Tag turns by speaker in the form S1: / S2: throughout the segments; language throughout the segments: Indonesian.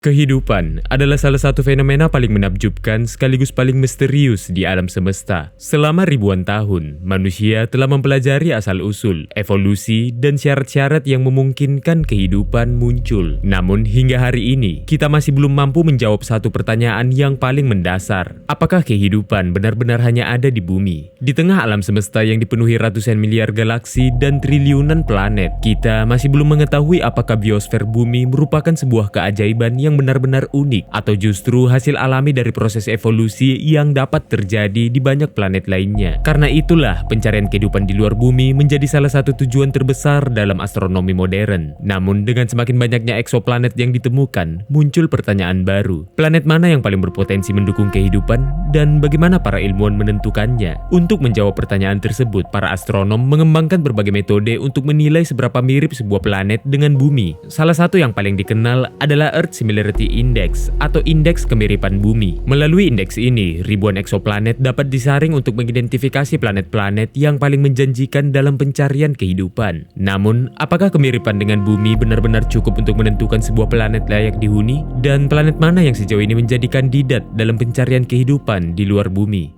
S1: Kehidupan adalah salah satu fenomena paling menakjubkan sekaligus paling misterius di alam semesta. Selama ribuan tahun, manusia telah mempelajari asal-usul, evolusi, dan syarat-syarat yang memungkinkan kehidupan muncul. Namun hingga hari ini, kita masih belum mampu menjawab satu pertanyaan yang paling mendasar. Apakah kehidupan benar-benar hanya ada di bumi? Di tengah alam semesta yang dipenuhi ratusan miliar galaksi dan triliunan planet, kita masih belum mengetahui apakah biosfer bumi merupakan sebuah keajaiban yang benar-benar unik atau justru hasil alami dari proses evolusi yang dapat terjadi di banyak planet lainnya. Karena itulah pencarian kehidupan di luar bumi menjadi salah satu tujuan terbesar dalam astronomi modern. Namun dengan semakin banyaknya eksoplanet yang ditemukan, muncul pertanyaan baru. Planet mana yang paling berpotensi mendukung kehidupan dan bagaimana para ilmuwan menentukannya? Untuk menjawab pertanyaan tersebut, para astronom mengembangkan berbagai metode untuk menilai seberapa mirip sebuah planet dengan bumi. Salah satu yang paling dikenal adalah Earth Similarity Index atau indeks kemiripan bumi. Melalui indeks ini, ribuan eksoplanet dapat disaring untuk mengidentifikasi planet-planet yang paling menjanjikan dalam pencarian kehidupan. Namun, apakah kemiripan dengan bumi benar-benar cukup untuk menentukan sebuah planet layak dihuni? Dan planet mana yang sejauh ini menjadi kandidat dalam pencarian kehidupan di luar bumi?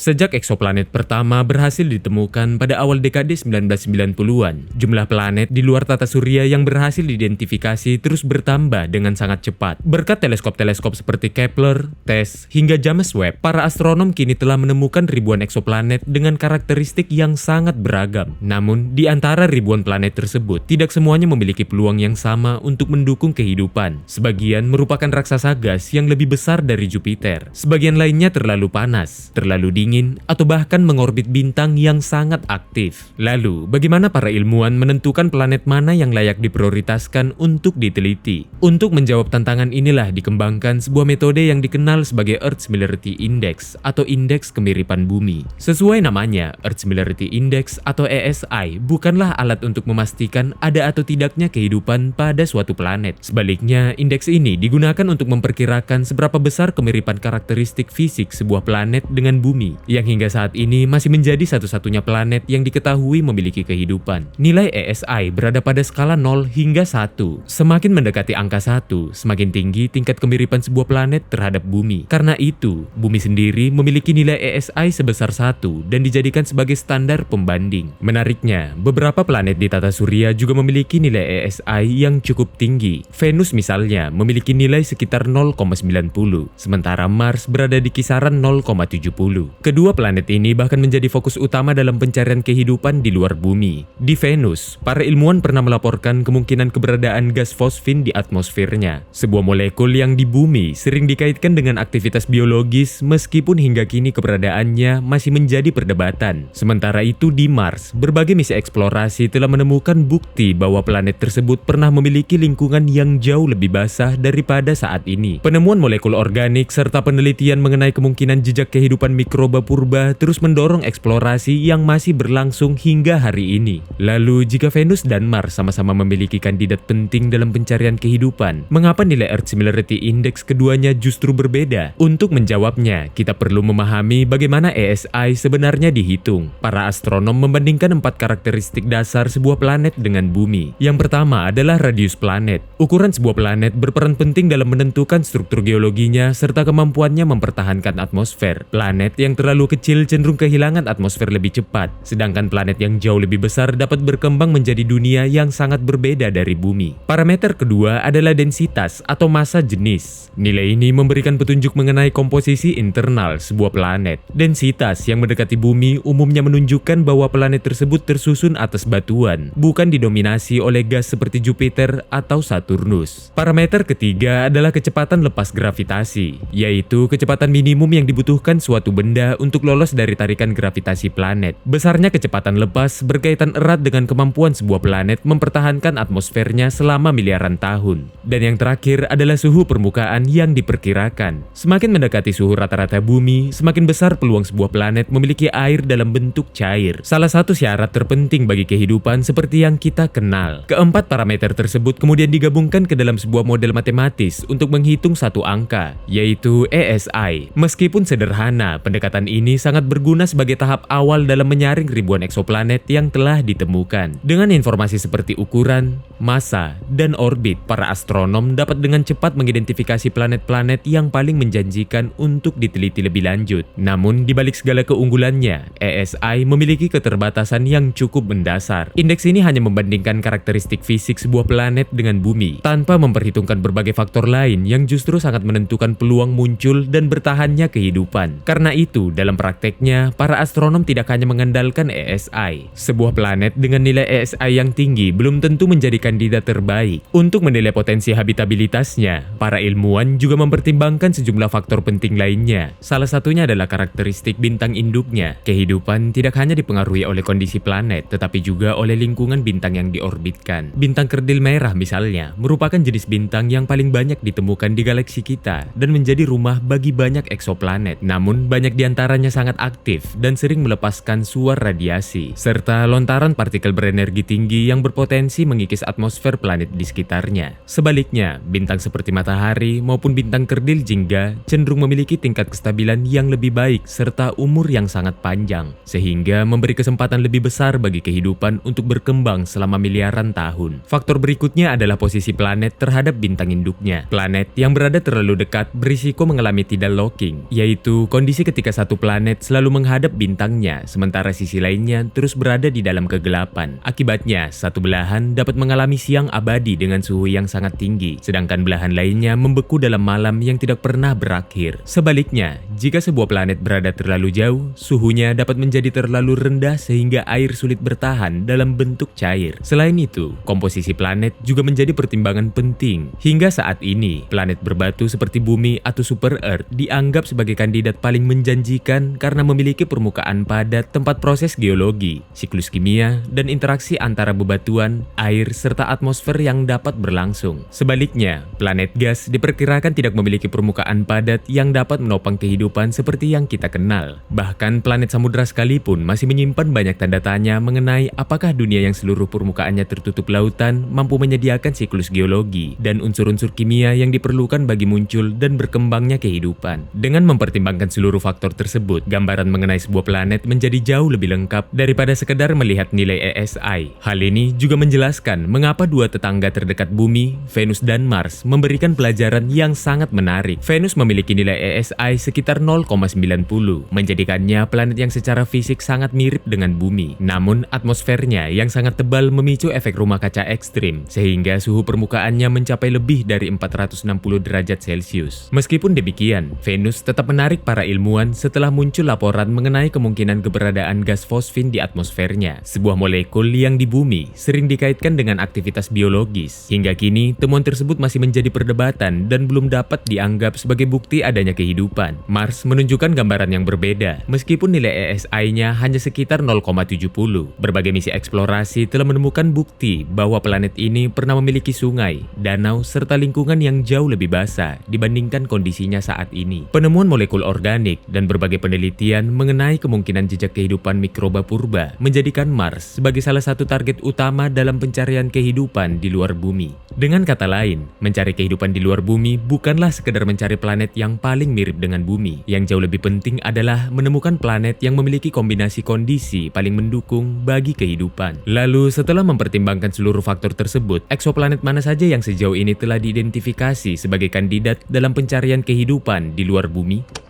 S1: Sejak eksoplanet pertama berhasil ditemukan pada awal dekade 1990-an, jumlah planet di luar tata surya yang berhasil diidentifikasi terus bertambah dengan sangat cepat. Berkat teleskop-teleskop seperti Kepler, TESS, hingga James Webb, para astronom kini telah menemukan ribuan eksoplanet dengan karakteristik yang sangat beragam. Namun, di antara ribuan planet tersebut, tidak semuanya memiliki peluang yang sama untuk mendukung kehidupan. Sebagian merupakan raksasa gas yang lebih besar dari Jupiter. Sebagian lainnya terlalu panas, terlalu dingin, atau bahkan mengorbit bintang yang sangat aktif. Lalu, bagaimana para ilmuwan menentukan planet mana yang layak diprioritaskan untuk diteliti? Untuk menjawab tantangan inilah dikembangkan sebuah metode yang dikenal sebagai Earth Similarity Index atau indeks kemiripan bumi. Sesuai namanya, Earth Similarity Index atau ESI bukanlah alat untuk memastikan ada atau tidaknya kehidupan pada suatu planet. Sebaliknya, indeks ini digunakan untuk memperkirakan seberapa besar kemiripan karakteristik fisik sebuah planet dengan bumi, yang hingga saat ini masih menjadi satu-satunya planet yang diketahui memiliki kehidupan. Nilai ESI berada pada skala 0 hingga 1. Semakin mendekati angka 1, semakin tinggi tingkat kemiripan sebuah planet terhadap bumi. Karena itu, bumi sendiri memiliki nilai ESI sebesar 1 dan dijadikan sebagai standar pembanding. Menariknya, beberapa planet di tata surya juga memiliki nilai ESI yang cukup tinggi. Venus misalnya memiliki nilai sekitar 0,90, sementara Mars berada di kisaran 0,70. Kedua planet ini bahkan menjadi fokus utama dalam pencarian kehidupan di luar bumi. Di Venus, para ilmuwan pernah melaporkan kemungkinan keberadaan gas fosfin di atmosfernya, sebuah molekul yang di bumi sering dikaitkan dengan aktivitas biologis meskipun hingga kini keberadaannya masih menjadi perdebatan. Sementara itu di Mars, berbagai misi eksplorasi telah menemukan bukti bahwa planet tersebut pernah memiliki lingkungan yang jauh lebih basah daripada saat ini. Penemuan molekul organik serta penelitian mengenai kemungkinan jejak kehidupan mikroba purba terus mendorong eksplorasi yang masih berlangsung hingga hari ini. Lalu, jika Venus dan Mars sama-sama memiliki kandidat penting dalam pencarian kehidupan, mengapa nilai Earth Similarity Index keduanya justru berbeda? Untuk menjawabnya, kita perlu memahami bagaimana ESI sebenarnya dihitung. Para astronom membandingkan 4 karakteristik dasar sebuah planet dengan bumi. Yang pertama adalah radius planet. Ukuran sebuah planet berperan penting dalam menentukan struktur geologinya serta kemampuannya mempertahankan atmosfer. Planet yang terlalu kecil cenderung kehilangan atmosfer lebih cepat, sedangkan planet yang jauh lebih besar dapat berkembang menjadi dunia yang sangat berbeda dari bumi. Parameter kedua adalah densitas atau massa jenis. Nilai ini memberikan petunjuk mengenai komposisi internal sebuah planet. Densitas yang mendekati bumi umumnya menunjukkan bahwa planet tersebut tersusun atas batuan, bukan didominasi oleh gas seperti Jupiter atau Saturnus. Parameter ketiga adalah kecepatan lepas gravitasi, yaitu kecepatan minimum yang dibutuhkan suatu benda manusia untuk lolos dari tarikan gravitasi planet. Besarnya kecepatan lepas berkaitan erat dengan kemampuan sebuah planet mempertahankan atmosfernya selama miliaran tahun. Dan yang terakhir adalah suhu permukaan yang diperkirakan. Semakin mendekati suhu rata-rata bumi, semakin besar peluang sebuah planet memiliki air dalam bentuk cair. Salah satu syarat terpenting bagi kehidupan seperti yang kita kenal. Keempat parameter tersebut kemudian digabungkan ke dalam sebuah model matematis untuk menghitung satu angka, yaitu ESI. Meskipun sederhana, pendekatan ini sangat berguna sebagai tahap awal dalam menyaring ribuan eksoplanet yang telah ditemukan. Dengan informasi seperti ukuran, massa, dan orbit, para astronom dapat dengan cepat mengidentifikasi planet-planet yang paling menjanjikan untuk diteliti lebih lanjut. Namun, di balik segala keunggulannya, ESI memiliki keterbatasan yang cukup mendasar. Indeks ini hanya membandingkan karakteristik fisik sebuah planet dengan bumi, tanpa memperhitungkan berbagai faktor lain yang justru sangat menentukan peluang muncul dan bertahannya kehidupan. Karena itu, dalam prakteknya, para astronom tidak hanya mengandalkan ESI. Sebuah planet dengan nilai ESI yang tinggi belum tentu menjadi kandidat terbaik. Untuk menilai potensi habitabilitasnya, para ilmuwan juga mempertimbangkan sejumlah faktor penting lainnya. Salah satunya adalah karakteristik bintang induknya. Kehidupan tidak hanya dipengaruhi oleh kondisi planet, tetapi juga oleh lingkungan bintang yang diorbitkan. Bintang kerdil merah misalnya, merupakan jenis bintang yang paling banyak ditemukan di galaksi kita dan menjadi rumah bagi banyak eksoplanet. Namun, banyak diantaranya sangat aktif dan sering melepaskan suar radiasi, serta lontaran partikel berenergi tinggi yang berpotensi mengikis atmosfer planet di sekitarnya. Sebaliknya, bintang seperti matahari maupun bintang kerdil jingga cenderung memiliki tingkat kestabilan yang lebih baik serta umur yang sangat panjang, sehingga memberi kesempatan lebih besar bagi kehidupan untuk berkembang selama miliaran tahun. Faktor berikutnya adalah posisi planet terhadap bintang induknya. Planet yang berada terlalu dekat berisiko mengalami tidal locking, yaitu kondisi ketika satu planet selalu menghadap bintangnya, sementara sisi lainnya terus berada di dalam kegelapan. Akibatnya, satu belahan dapat mengalami siang abadi dengan suhu yang sangat tinggi, sedangkan belahan lainnya membeku dalam malam yang tidak pernah berakhir. Sebaliknya, jika sebuah planet berada terlalu jauh, suhunya dapat menjadi terlalu rendah sehingga air sulit bertahan dalam bentuk cair. Selain itu, komposisi planet juga menjadi pertimbangan penting. Hingga saat ini, planet berbatu seperti Bumi atau Super Earth dianggap sebagai kandidat paling menjanjikan karena memiliki permukaan padat, tempat proses geologi, siklus kimia, dan interaksi antara bebatuan, air, serta atmosfer yang dapat berlangsung. Sebaliknya, planet gas diperkirakan tidak memiliki permukaan padat yang dapat menopang kehidupan seperti yang kita kenal. Bahkan planet samudra sekalipun masih menyimpan banyak tanda tanya mengenai apakah dunia yang seluruh permukaannya tertutup lautan mampu menyediakan siklus geologi dan unsur-unsur kimia yang diperlukan bagi muncul dan berkembangnya kehidupan. Dengan mempertimbangkan seluruh faktor tersebut, gambaran mengenai sebuah planet menjadi jauh lebih lengkap daripada sekedar melihat nilai ESI. Hal ini juga menjelaskan mengapa dua tetangga terdekat Bumi, Venus dan Mars, memberikan pelajaran yang sangat menarik. Venus memiliki nilai ESI sekitar 0,90, menjadikannya planet yang secara fisik sangat mirip dengan Bumi. Namun, atmosfernya yang sangat tebal memicu efek rumah kaca ekstrim, sehingga suhu permukaannya mencapai lebih dari 460 derajat Celcius. Meskipun demikian, Venus tetap menarik para ilmuwan setelah muncul laporan mengenai kemungkinan keberadaan gas fosfin di atmosfernya, sebuah molekul yang di Bumi sering dikaitkan dengan aktivitas biologis. Hingga kini, temuan tersebut masih menjadi perdebatan dan belum dapat dianggap sebagai bukti adanya kehidupan. Mars menunjukkan gambaran yang berbeda, meskipun nilai ESI-nya hanya sekitar 0,70. Berbagai misi eksplorasi telah menemukan bukti bahwa planet ini pernah memiliki sungai, danau, serta lingkungan yang jauh lebih basah dibandingkan kondisinya saat ini. Penemuan molekul organik dan berbagai penelitian mengenai kemungkinan jejak kehidupan mikroba purba menjadikan Mars sebagai salah satu target utama dalam pencarian kehidupan di luar bumi. Dengan kata lain, mencari kehidupan di luar bumi bukanlah sekedar mencari planet yang paling mirip dengan bumi. Yang jauh lebih penting adalah menemukan planet yang memiliki kombinasi kondisi paling mendukung bagi kehidupan. Lalu, setelah mempertimbangkan seluruh faktor tersebut, eksoplanet mana saja yang sejauh ini telah diidentifikasi sebagai kandidat dalam pencarian kehidupan di luar bumi?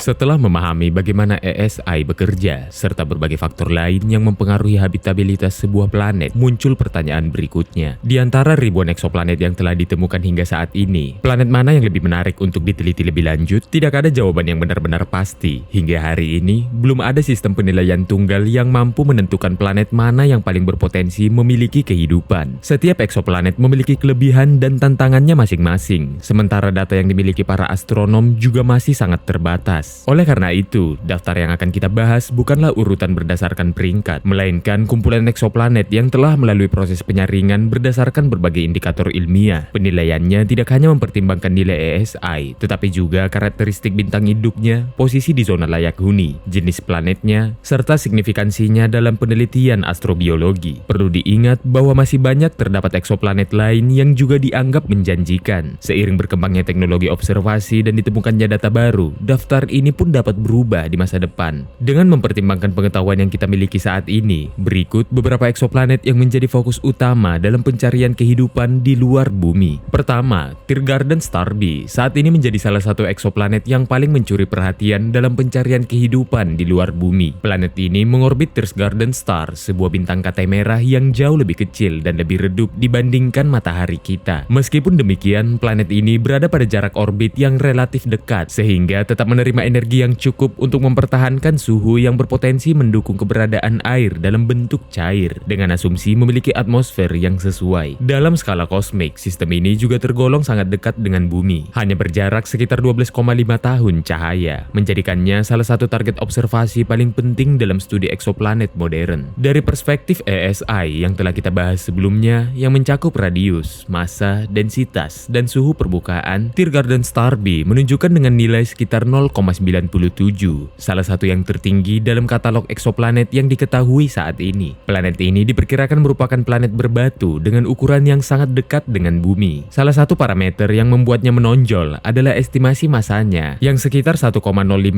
S1: Setelah memahami bagaimana ESI bekerja, serta berbagai faktor lain yang mempengaruhi habitabilitas sebuah planet, muncul pertanyaan berikutnya. Di antara ribuan eksoplanet yang telah ditemukan hingga saat ini, planet mana yang lebih menarik untuk diteliti lebih lanjut? Tidak ada jawaban yang benar-benar pasti. Hingga hari ini, belum ada sistem penilaian tunggal yang mampu menentukan planet mana yang paling berpotensi memiliki kehidupan. Setiap eksoplanet memiliki kelebihan dan tantangannya masing-masing, sementara data yang dimiliki para astronom juga masih sangat terbatas. Oleh karena itu, daftar yang akan kita bahas bukanlah urutan berdasarkan peringkat, melainkan kumpulan eksoplanet yang telah melalui proses penyaringan berdasarkan berbagai indikator ilmiah. Penilaiannya tidak hanya mempertimbangkan nilai ESI, tetapi juga karakteristik bintang induknya, posisi di zona layak huni, jenis planetnya, serta signifikansinya dalam penelitian astrobiologi. Perlu diingat bahwa masih banyak terdapat eksoplanet lain yang juga dianggap menjanjikan. Seiring berkembangnya teknologi observasi dan ditemukannya data baru, daftar ini pun dapat berubah di masa depan. Dengan mempertimbangkan pengetahuan yang kita miliki saat ini, berikut beberapa eksoplanet yang menjadi fokus utama dalam pencarian kehidupan di luar bumi. Pertama, Tiergarten Star B saat ini menjadi salah satu eksoplanet yang paling mencuri perhatian dalam pencarian kehidupan di luar bumi. Planet ini mengorbit Tiergarten Star, sebuah bintang katai merah yang jauh lebih kecil dan lebih redup dibandingkan matahari kita. Meskipun demikian, planet ini berada pada jarak orbit yang relatif dekat, sehingga tetap menerima energi yang cukup untuk mempertahankan suhu yang berpotensi mendukung keberadaan air dalam bentuk cair, dengan asumsi memiliki atmosfer yang sesuai. Dalam skala kosmik, sistem ini juga tergolong sangat dekat dengan bumi, hanya berjarak sekitar 12,5 tahun cahaya, menjadikannya salah satu target observasi paling penting dalam studi eksoplanet modern. Dari perspektif ESI yang telah kita bahas sebelumnya, yang mencakup radius, massa, densitas, dan suhu permukaan, Tiergarten Star B menunjukkan dengan nilai sekitar 0,97, salah satu yang tertinggi dalam katalog eksoplanet yang diketahui saat ini. Planet ini diperkirakan merupakan planet berbatu dengan ukuran yang sangat dekat dengan bumi. Salah satu parameter yang membuatnya menonjol adalah estimasi masanya, yang sekitar 1,05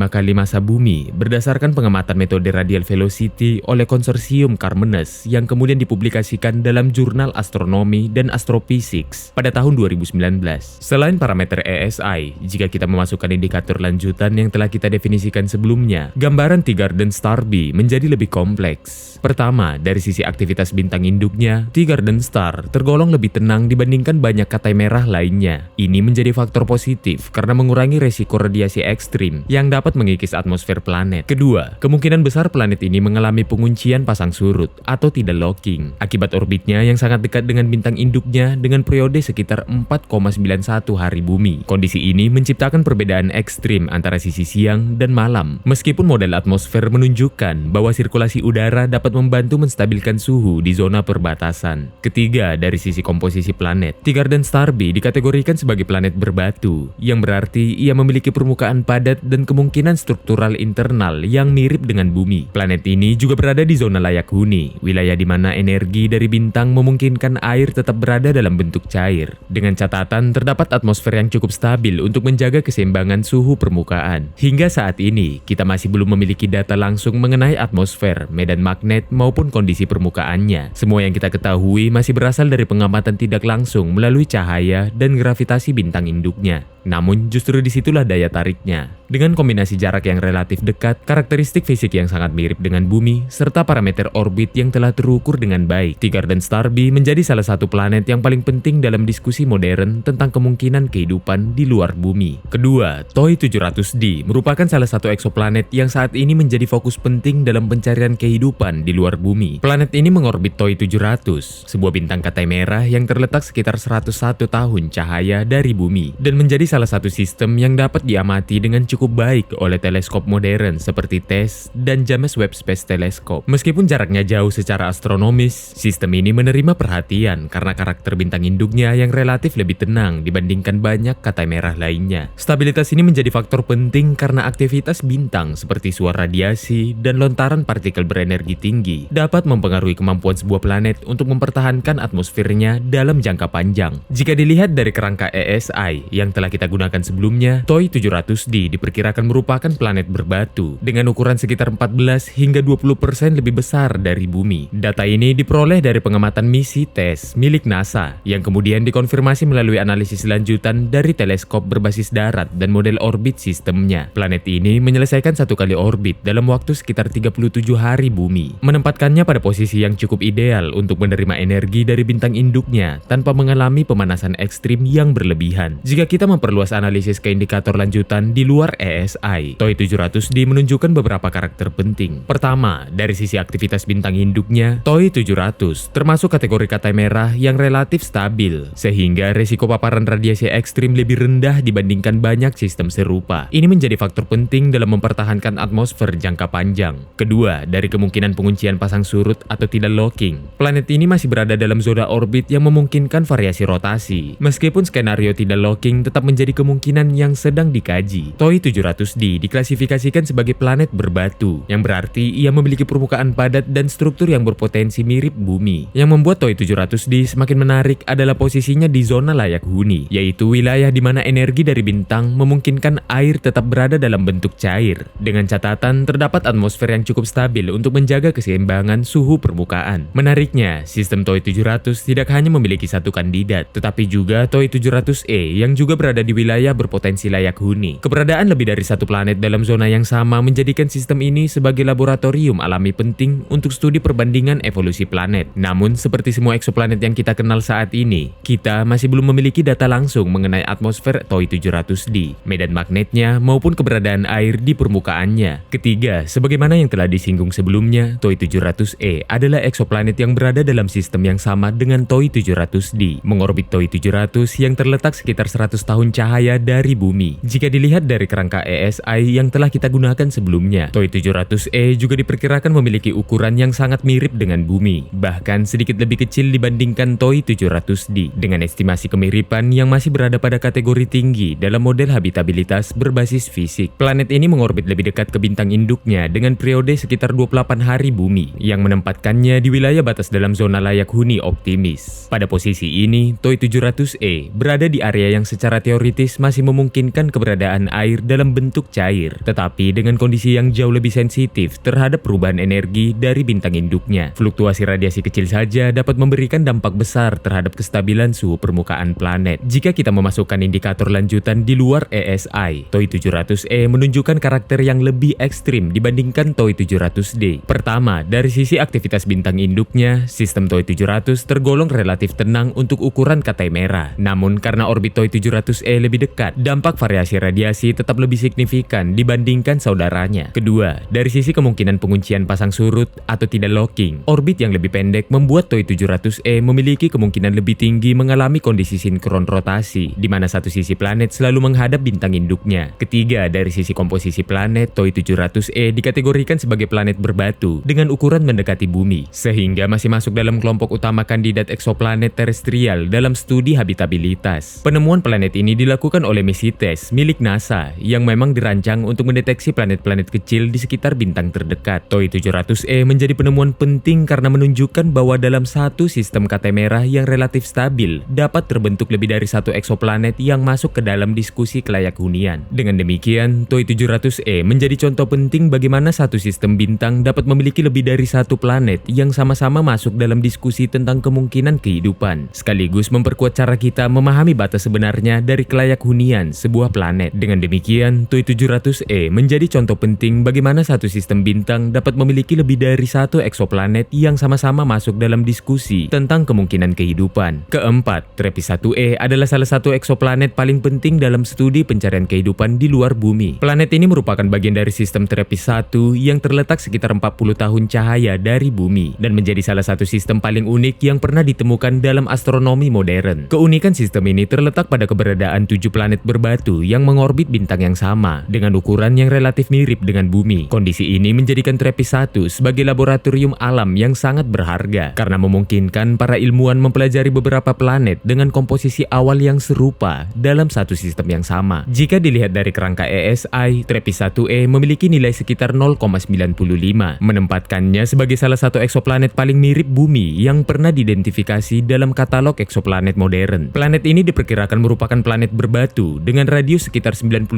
S1: kali massa bumi berdasarkan pengamatan metode radial velocity oleh konsorsium Carmenes yang kemudian dipublikasikan dalam jurnal astronomi dan astrophysics pada tahun 2019. Selain parameter ESI, jika kita memasukkan indikator lanjutan yang telah kita definisikan sebelumnya, gambaran Tiergarten Star B menjadi lebih kompleks. Pertama, dari sisi aktivitas bintang induknya, Tiergarten Star tergolong lebih tenang dibandingkan banyak katai merah lainnya. Ini menjadi faktor positif karena mengurangi resiko radiasi ekstrim yang dapat mengikis atmosfer planet. Kedua, kemungkinan besar planet ini mengalami penguncian pasang surut atau tidal locking akibat orbitnya yang sangat dekat dengan bintang induknya dengan periode sekitar 4,91 hari bumi. Kondisi ini menciptakan perbedaan ekstrim antara sisi siang dan malam. Meskipun model atmosfer menunjukkan bahwa sirkulasi udara dapat membantu menstabilkan suhu di zona perbatasan. Ketiga, dari sisi komposisi planet, Tiergarten Star B dikategorikan sebagai planet berbatu, yang berarti ia memiliki permukaan padat dan kemungkinan struktural internal yang mirip dengan bumi. Planet ini juga berada di zona layak huni, wilayah di mana energi dari bintang memungkinkan air tetap berada dalam bentuk cair. Dengan catatan terdapat atmosfer yang cukup stabil untuk menjaga keseimbangan suhu permukaan. Hingga saat ini, kita masih belum memiliki data langsung mengenai atmosfer, medan magnet, maupun kondisi permukaannya. Semua yang kita ketahui masih berasal dari pengamatan tidak langsung melalui cahaya dan gravitasi bintang induknya. Namun, justru disitulah daya tariknya. Dengan kombinasi jarak yang relatif dekat, karakteristik fisik yang sangat mirip dengan bumi, serta parameter orbit yang telah terukur dengan baik, Tiergarten Star B menjadi salah satu planet yang paling penting dalam diskusi modern tentang kemungkinan kehidupan di luar bumi. Kedua, TOI 700d merupakan salah satu eksoplanet yang saat ini menjadi fokus penting dalam pencarian kehidupan di luar bumi. Planet ini mengorbit TOI 700, sebuah bintang katai merah yang terletak sekitar 101 tahun cahaya dari bumi, dan menjadi salah satu sistem yang dapat diamati dengan cukup baik oleh teleskop modern seperti TESS dan James Webb Space Telescope. Meskipun jaraknya jauh secara astronomis, sistem ini menerima perhatian karena karakter bintang induknya yang relatif lebih tenang dibandingkan banyak katai merah lainnya. Stabilitas ini menjadi faktor penting karena aktivitas bintang seperti suara radiasi dan lontaran partikel berenergi tinggi dapat mempengaruhi kemampuan sebuah planet untuk mempertahankan atmosfernya dalam jangka panjang. Jika dilihat dari kerangka ESI yang telah kita kita gunakan sebelumnya, TOI 700D diperkirakan merupakan planet berbatu dengan ukuran sekitar 14 hingga 20% lebih besar dari Bumi. Data ini diperoleh dari pengamatan misi TESS milik NASA yang kemudian dikonfirmasi melalui analisis lanjutan dari teleskop berbasis darat dan model orbit sistemnya. Planet ini menyelesaikan satu kali orbit dalam waktu sekitar 37 hari Bumi, menempatkannya pada posisi yang cukup ideal untuk menerima energi dari bintang induknya tanpa mengalami pemanasan ekstrim yang berlebihan. Jika kita memperluas analisis ke indikator lanjutan di luar ESI, TOI 700D menunjukkan beberapa karakter penting. Pertama, dari sisi aktivitas bintang induknya, TOI 700 termasuk kategori katai merah yang relatif stabil, sehingga resiko paparan radiasi ekstrim lebih rendah dibandingkan banyak sistem serupa. Ini menjadi faktor penting dalam mempertahankan atmosfer jangka panjang. Kedua, dari kemungkinan penguncian pasang surut atau tidal locking. Planet ini masih berada dalam zona orbit yang memungkinkan variasi rotasi. Meskipun skenario tidal locking tetap menjadi kemungkinan yang sedang dikaji. TOI 700D diklasifikasikan sebagai planet berbatu, yang berarti ia memiliki permukaan padat dan struktur yang berpotensi mirip Bumi. Yang membuat TOI 700D semakin menarik adalah posisinya di zona layak huni, yaitu wilayah di mana energi dari bintang memungkinkan air tetap berada dalam bentuk cair. Dengan catatan terdapat atmosfer yang cukup stabil untuk menjaga keseimbangan suhu permukaan. Menariknya, sistem TOI 700 tidak hanya memiliki satu kandidat, tetapi juga TOI 700E yang juga berada di wilayah berpotensi layak huni. Keberadaan lebih dari satu planet dalam zona yang sama menjadikan sistem ini sebagai laboratorium alami penting untuk studi perbandingan evolusi planet. Namun, seperti semua eksoplanet yang kita kenal saat ini, kita masih belum memiliki data langsung mengenai atmosfer TOI 700D, medan magnetnya, maupun keberadaan air di permukaannya. Ketiga, sebagaimana yang telah disinggung sebelumnya, TOI 700E adalah eksoplanet yang berada dalam sistem yang sama dengan TOI 700D, mengorbit TOI 700 yang terletak sekitar 100 tahun cahaya dari Bumi. Jika dilihat dari kerangka ESI yang telah kita gunakan sebelumnya, TOI 700E juga diperkirakan memiliki ukuran yang sangat mirip dengan Bumi, bahkan sedikit lebih kecil dibandingkan TOI 700D, dengan estimasi kemiripan yang masih berada pada kategori tinggi dalam model habitabilitas berbasis fisik. Planet ini mengorbit lebih dekat ke bintang induknya dengan periode sekitar 28 hari Bumi, yang menempatkannya di wilayah batas dalam zona layak huni optimis. Pada posisi ini, TOI 700E berada di area yang secara teoritis masih memungkinkan keberadaan air dalam bentuk cair, tetapi dengan kondisi yang jauh lebih sensitif terhadap perubahan energi dari bintang induknya. Fluktuasi radiasi kecil saja dapat memberikan dampak besar terhadap kestabilan suhu permukaan planet. Jika kita memasukkan indikator lanjutan di luar ESI, TOI 700E menunjukkan karakter yang lebih ekstrim dibandingkan TOI 700D. Pertama, dari sisi aktivitas bintang induknya, sistem TOI 700 tergolong relatif tenang untuk ukuran katai merah. Namun karena orbit TOI 700E lebih dekat, dampak variasi radiasi tetap lebih signifikan dibandingkan saudaranya. Kedua, dari sisi kemungkinan penguncian pasang surut atau tidal locking, orbit yang lebih pendek membuat TOI 700E memiliki kemungkinan lebih tinggi mengalami kondisi sinkron rotasi, di mana satu sisi planet selalu menghadap bintang induknya. Ketiga, dari sisi komposisi planet, TOI 700E dikategorikan sebagai planet berbatu dengan ukuran mendekati Bumi, sehingga masih masuk dalam kelompok utama kandidat eksoplanet terestrial dalam studi habitabilitas. Penemuan planet ini dilakukan oleh misi TESS milik NASA yang memang dirancang untuk mendeteksi planet-planet kecil di sekitar bintang terdekat. TOI 700E menjadi penemuan penting karena menunjukkan bahwa dalam satu sistem katai merah yang relatif stabil dapat terbentuk lebih dari satu eksoplanet yang masuk ke dalam diskusi kelayak hunian. Dengan demikian, TOI 700E menjadi contoh penting bagaimana satu sistem bintang dapat memiliki lebih dari satu planet yang sama-sama masuk dalam diskusi tentang kemungkinan kehidupan, sekaligus memperkuat cara kita memahami batas sebenarnya dari kelayak hunian sebuah planet. Dengan demikian, TOI 700E menjadi contoh penting bagaimana satu sistem bintang dapat memiliki lebih dari satu eksoplanet yang sama-sama masuk dalam diskusi tentang kemungkinan kehidupan. Keempat, TREPPIST 1e adalah salah satu eksoplanet paling penting dalam studi pencarian kehidupan di luar Bumi. Planet ini merupakan bagian dari sistem TREPPIST 1 yang terletak sekitar 40 tahun cahaya dari Bumi dan menjadi salah satu sistem paling unik yang pernah ditemukan dalam astronomi modern. Keunikan sistem ini terletak pada keberadaan 7 planet berbatu yang mengorbit bintang yang sama dengan ukuran yang relatif mirip dengan Bumi. Kondisi ini menjadikan TREPPIST 1 sebagai laboratorium alam yang sangat berharga karena memungkinkan para ilmuwan mempelajari beberapa planet dengan komposisi awal yang serupa dalam satu sistem yang sama. Jika dilihat dari kerangka ESI, TREPPIST 1e memiliki nilai sekitar 0,95, menempatkannya sebagai salah satu eksoplanet paling mirip Bumi yang pernah diidentifikasi dalam katalog eksoplanet modern. Planet ini diperkirakan merupakan planet berbatu dengan radius sekitar 92%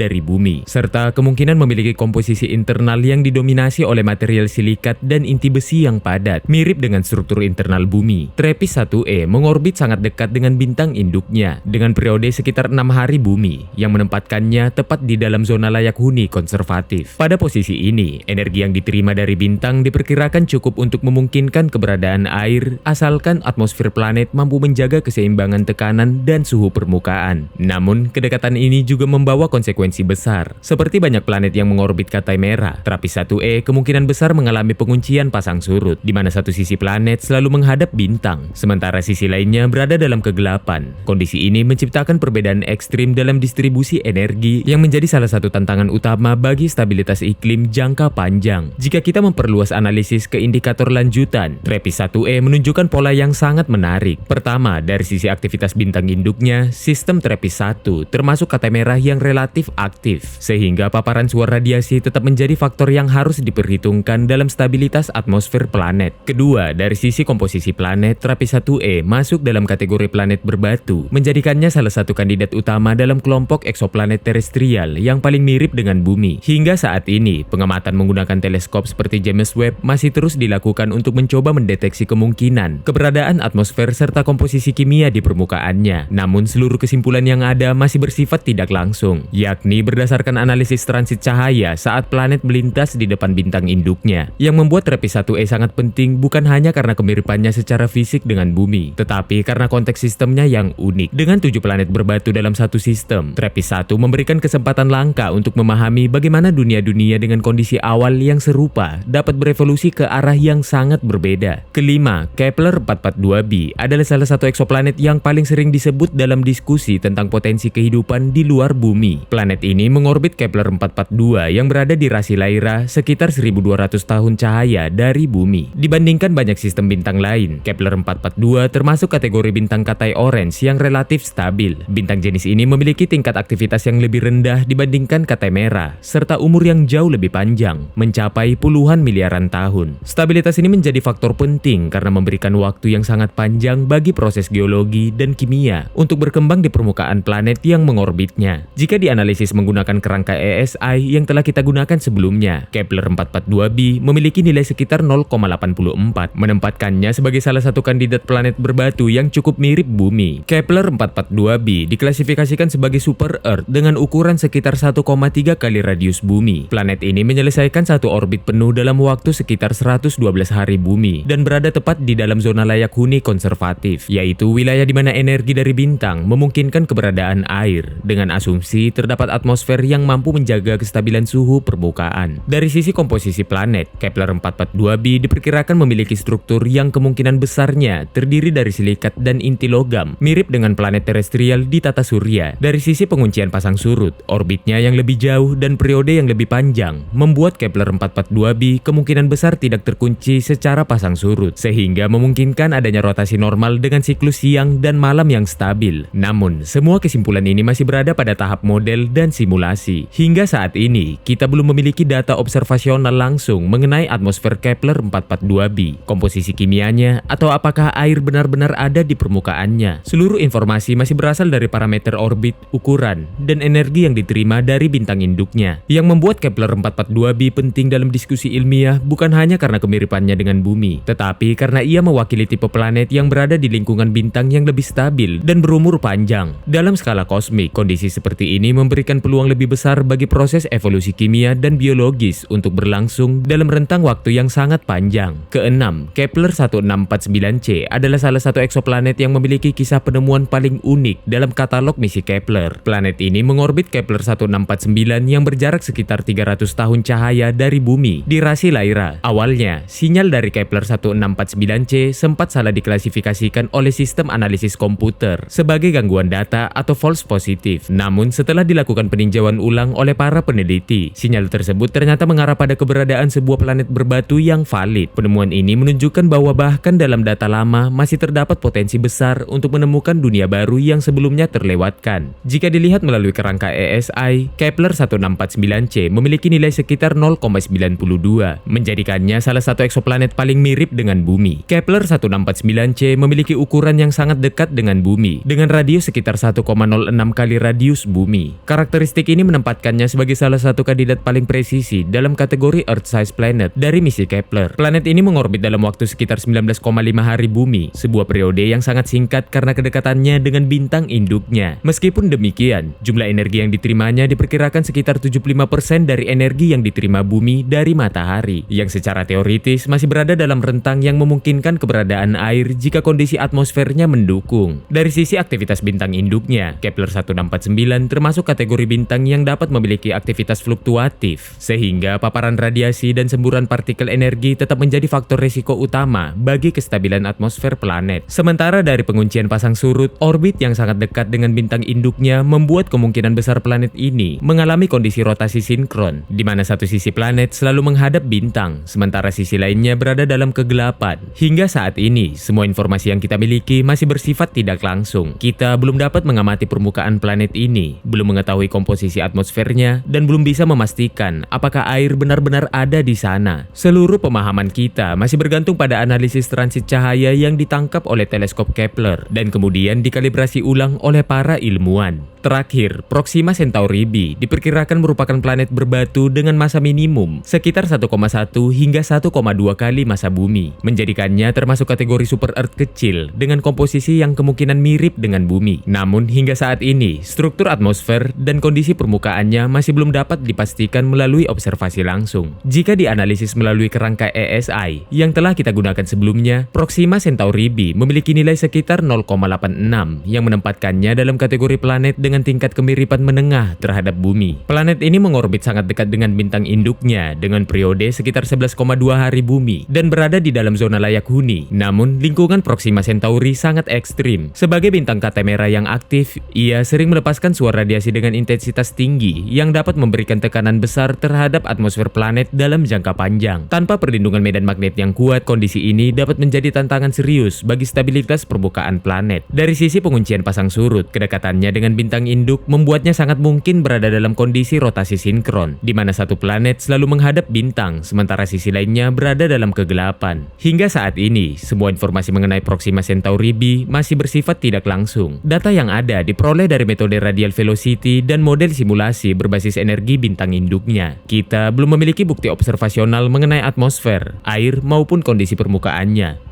S1: dari bumi, serta kemungkinan memiliki komposisi internal yang didominasi oleh material silikat dan inti besi yang padat, mirip dengan struktur internal bumi. TRAPPIST 1e mengorbit sangat dekat dengan bintang induknya, dengan periode sekitar 6 hari bumi, yang menempatkannya tepat di dalam zona layak huni konservatif. Pada posisi ini, energi yang diterima dari bintang diperkirakan cukup untuk memungkinkan keberadaan air, asalkan atmosfer planet mampu menjaga keseimbangan tekanan dan suhu permukaan. Namun, kedekatan ini juga membawa konsekuensi besar. Seperti banyak planet yang mengorbit Katai Merah, TRAPPIST 1e kemungkinan besar mengalami penguncian pasang surut, di mana satu sisi planet selalu menghadap bintang, sementara sisi lainnya berada dalam kegelapan. Kondisi ini menciptakan perbedaan ekstrim dalam distribusi energi yang menjadi salah satu tantangan utama bagi stabilitas iklim jangka panjang. Jika kita memperluas analisis ke indikator lanjutan, TRAPPIST 1e menunjukkan pola yang sangat menarik. Pertama, dari sisi aktivitas bintang induknya, sistem TRAPPIST 1 termasuk Katai Merah yang relatif aktif, sehingga paparan suara radiasi tetap menjadi faktor yang harus diperhitungkan dalam stabilitas atmosfer planet. Kedua, dari sisi komposisi planet, TRAPPIST 1e masuk dalam kategori planet berbatu, menjadikannya salah satu kandidat utama dalam kelompok eksoplanet terestrial yang paling mirip dengan bumi. Hingga saat ini, pengamatan menggunakan teleskop seperti James Webb masih terus dilakukan untuk mencoba mendeteksi kemungkinan keberadaan atmosfer serta komposisi kimia di permukaannya. Namun seluruh kesimpulan yang ada masih bersifat tidak langsung, yakni berdasarkan analisis transit cahaya saat planet melintas di depan bintang induknya. Yang membuat TRAPPIST 1e sangat penting bukan hanya karena kemiripannya secara fisik dengan bumi, tetapi karena konteks sistemnya yang unik. Dengan 7 planet berbatu dalam satu sistem, TRAPPIST 1 memberikan kesempatan langka untuk memahami bagaimana dunia-dunia dengan kondisi awal yang serupa dapat berevolusi ke arah yang sangat berbeda. Kelima, Kepler 442b adalah salah satu eksoplanet yang paling sering disebut dalam diskusi tentang potensi kehidupan di luar bumi. Planet ini mengorbit Kepler 442 yang berada di rasi Lyra sekitar 1200 tahun cahaya dari bumi. Dibandingkan banyak sistem bintang lain, Kepler 442 termasuk kategori bintang Katai Orange yang relatif stabil. Bintang jenis ini memiliki tingkat aktivitas yang lebih rendah dibandingkan Katai Merah, serta umur yang jauh lebih panjang, mencapai puluhan miliaran tahun. Stabilitas ini menjadi faktor penting karena memberikan waktu yang sangat panjang bagi proses geologi dan kimia untuk berkembang di permukaan planet yang mengorbitnya. Jika dianalisis menggunakan kerangka ESI yang telah kita gunakan sebelumnya, Kepler 442b memiliki nilai sekitar 0,84, menempatkannya sebagai salah satu kandidat planet berbatu yang cukup mirip bumi. Kepler 442b diklasifikasikan sebagai super Earth dengan ukuran sekitar 1,3 kali radius bumi. Planet ini menyelesaikan satu orbit penuh dalam waktu sekitar 112 hari bumi dan berada tepat di dalam zona layak huni konservatif, yaitu wilayah di mana energi dari bintang memungkinkan keberadaan air dengan asumsi terdapat atmosfer yang mampu menjaga kestabilan suhu permukaan. Dari sisi komposisi planet, Kepler 442b diperkirakan memiliki struktur yang kemungkinan besarnya terdiri dari silikat dan inti logam, mirip dengan planet terestrial di tata surya. Dari sisi penguncian pasang surut, orbitnya yang lebih jauh dan periode yang lebih panjang membuat Kepler 442b kemungkinan besar tidak terkunci secara pasang surut, sehingga memungkinkan adanya rotasi normal dengan siklus siang dan malam yang stabil. Namun, semua kesimpulan ini masih berada pada tahap model dan simulasi. Hingga saat ini, kita belum memiliki data observasional langsung mengenai atmosfer Kepler 442b, komposisi kimianya, atau apakah air benar-benar ada di permukaannya. Seluruh informasi masih berasal dari parameter orbit, ukuran, dan energi yang diterima dari bintang induknya. Yang membuat Kepler 442b penting dalam diskusi ilmiah bukan hanya karena kemiripannya dengan bumi, tetapi karena ia mewakili tipe planet yang berada di lingkungan bintang yang lebih stabil dan berumur panjang. Dalam skala kosmik, kondisi seperti ini memberikan peluang lebih besar bagi proses evolusi kimia dan biologis untuk berlangsung dalam rentang waktu yang sangat panjang. Keenam, Kepler 1649c adalah salah satu eksoplanet yang memiliki kisah penemuan paling unik dalam katalog misi Kepler. Planet ini mengorbit Kepler 1649 yang berjarak sekitar 300 tahun cahaya dari bumi di rasi Lyra. Awalnya, sinyal dari Kepler 1649c sempat salah diklasifikasikan oleh sistem analisis komputer sebagai gangguan data atau false positive. Namun setelah dilakukan peninjauan ulang oleh para peneliti, sinyal tersebut ternyata mengarah pada keberadaan sebuah planet berbatu yang valid. Penemuan ini menunjukkan bahwa bahkan dalam data lama masih terdapat potensi besar untuk menemukan dunia baru yang sebelumnya terlewatkan. Jika dilihat melalui kerangka ESI, Kepler 1649c memiliki nilai sekitar 0,92, menjadikannya salah satu eksoplanet paling mirip dengan bumi. Kepler 1649c memiliki ukuran yang sangat dekat dengan bumi, dengan radius sekitar sekitar 1,06 kali radius bumi. Karakteristik ini menempatkannya sebagai salah satu kandidat paling presisi dalam kategori Earth-sized planet dari misi Kepler. Planet ini mengorbit dalam waktu sekitar 19,5 hari bumi, sebuah periode yang sangat singkat karena kedekatannya dengan bintang induknya. Meskipun demikian, jumlah energi yang diterimanya diperkirakan sekitar 75% dari energi yang diterima bumi dari matahari, yang secara teoritis masih berada dalam rentang yang memungkinkan keberadaan air jika kondisi atmosfernya mendukung. Dari sisi aktivitas bintang induknya, Kepler 1649 termasuk kategori bintang yang dapat memiliki aktivitas fluktuatif, sehingga paparan radiasi dan semburan partikel energi tetap menjadi faktor risiko utama bagi kestabilan atmosfer planet. Sementara dari penguncian pasang surut, orbit yang sangat dekat dengan bintang induknya membuat kemungkinan besar planet ini mengalami kondisi rotasi sinkron, di mana satu sisi planet selalu menghadap bintang, sementara sisi lainnya berada dalam kegelapan. Hingga saat ini, semua informasi yang kita miliki masih bersifat tidak langsung. Kita belum dapat mengamati permukaan planet ini, belum mengetahui komposisi atmosfernya, dan belum bisa memastikan apakah air benar-benar ada di sana. Seluruh pemahaman kita masih bergantung pada analisis transit cahaya yang ditangkap oleh teleskop Kepler dan kemudian dikalibrasi ulang oleh para ilmuwan. Terakhir, Proxima Centauri b diperkirakan merupakan planet berbatu dengan massa minimum sekitar 1,1 hingga 1,2 kali massa bumi, menjadikannya termasuk kategori super Earth kecil dengan komposisi yang kemungkinan mirip dengan bumi. Namun hingga saat ini, struktur atmosfer dan kondisi permukaannya masih belum dapat dipastikan melalui observasi langsung. Jika dianalisis melalui kerangka ESI yang telah kita gunakan sebelumnya, Proxima Centauri b memiliki nilai sekitar 0,86 yang menempatkannya dalam kategori planet dengan tingkat kemiripan menengah terhadap bumi. Planet ini mengorbit sangat dekat dengan bintang induknya dengan periode sekitar 11,2 hari bumi dan berada di dalam zona layak huni. Namun, lingkungan Proxima Centauri sangat ekstrim. Sebagai bintang Katemera yang aktif, ia sering melepaskan suara radiasi dengan intensitas tinggi yang dapat memberikan tekanan besar terhadap atmosfer planet dalam jangka panjang. Tanpa perlindungan medan magnet yang kuat, kondisi ini dapat menjadi tantangan serius bagi stabilitas permukaan planet. Dari sisi penguncian pasang surut, kedekatannya dengan bintang induk membuatnya sangat mungkin berada dalam kondisi rotasi sinkron, di mana satu planet selalu menghadap bintang, sementara sisi lainnya berada dalam kegelapan. Hingga saat ini, semua informasi mengenai Proxima Centauri b masih bersifat tidak langsung. Data yang ada diperoleh dari metode radial velocity dan model simulasi berbasis energi bintang induknya. Kita belum memiliki bukti observasional mengenai atmosfer, air, maupun kondisi permukaannya.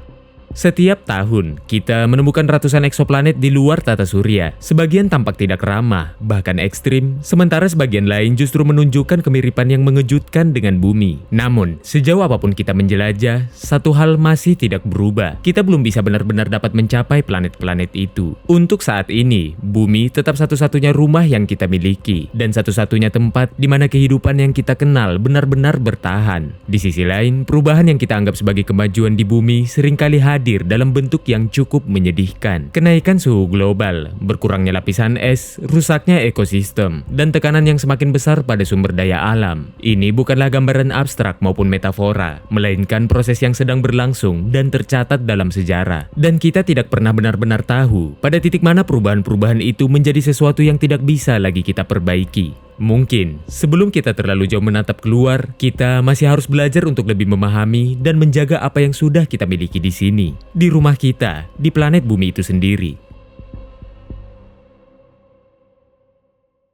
S1: Setiap tahun, kita menemukan ratusan eksoplanet di luar tata surya. Sebagian tampak tidak ramah, bahkan ekstrim, sementara sebagian lain justru menunjukkan kemiripan yang mengejutkan dengan bumi. Namun, sejauh apapun kita menjelajah, satu hal masih tidak berubah. Kita belum bisa benar-benar dapat mencapai planet-planet itu. Untuk saat ini, bumi tetap satu-satunya rumah yang kita miliki, dan satu-satunya tempat di mana kehidupan yang kita kenal benar-benar bertahan. Di sisi lain, perubahan yang kita anggap sebagai kemajuan di bumi seringkali hadir dalam bentuk yang cukup menyedihkan. Kenaikan suhu global, berkurangnya lapisan es, rusaknya ekosistem, dan tekanan yang semakin besar pada sumber daya alam. Ini bukanlah gambaran abstrak maupun metafora, melainkan proses yang sedang berlangsung dan tercatat dalam sejarah. Dan kita tidak pernah benar-benar tahu pada titik mana perubahan-perubahan itu menjadi sesuatu yang tidak bisa lagi kita perbaiki. Mungkin, sebelum kita terlalu jauh menatap keluar, kita masih harus belajar untuk lebih memahami dan menjaga apa yang sudah kita miliki di sini, di rumah kita, di planet bumi itu sendiri.